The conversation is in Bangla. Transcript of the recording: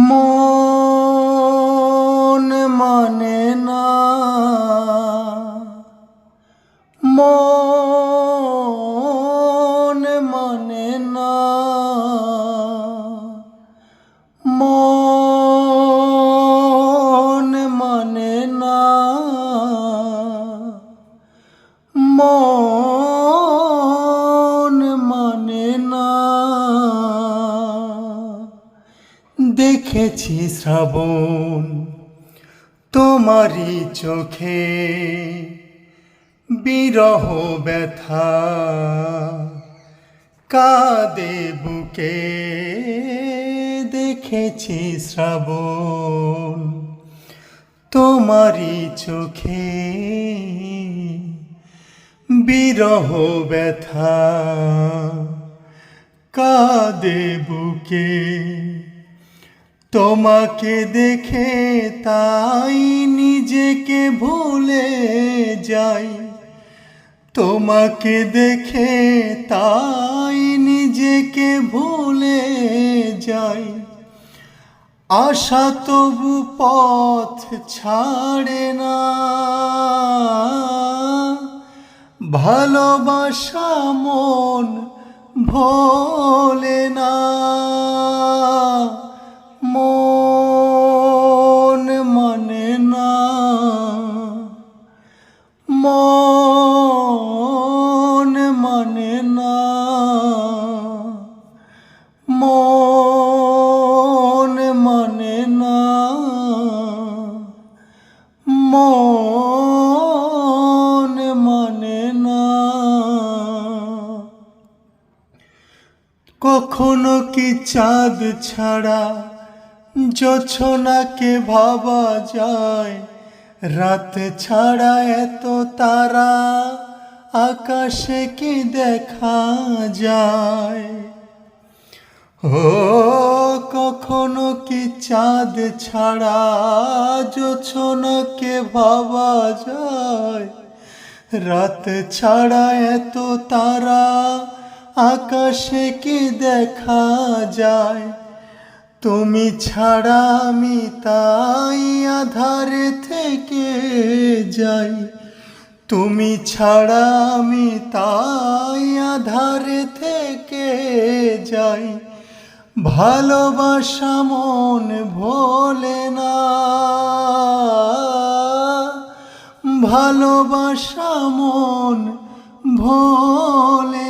মন মানে না, মন মানে না, মন মানে না, মন মানে না। দেখেছি শ্রাবণ তোমারই চোখে, বিরহ ব্যথা কাঁদে বুকে। দেখেছি শ্রাবণ তোমারই চোখে, বিরহ ব্যথা কাঁদে বুকে। তোমাকে দেখে তাই নিজেকে ভুলে যাই, তোমাকে দেখে তাই নিজেকে ভুলে যাই। আশা তবু পথ ছাড়ে না, ভালোবাসা মন ভোলে না। মন মানে না, মন মানে না, মন মানে না, মন মানে না। কখনো কি চাঁদ ছাড়া জোছনাকে ভাবা যায়? রাত ছাড়া এত তারা আকাশে কি দেখা যায়? ও কখনো কি চাঁদ ছাড়া জোছনাকে ভাবা যায়? রাত ছাড়া এত তারা আকাশে কি দেখা যায়? তুমি ছাড়া আমি তাই আধারে থেকে যাই, তুমি ছাড়া আমি তাই আধারে থেকে যাই। ভালোবাসা মন ভোলে না, ভালোবাসা মন ভোলে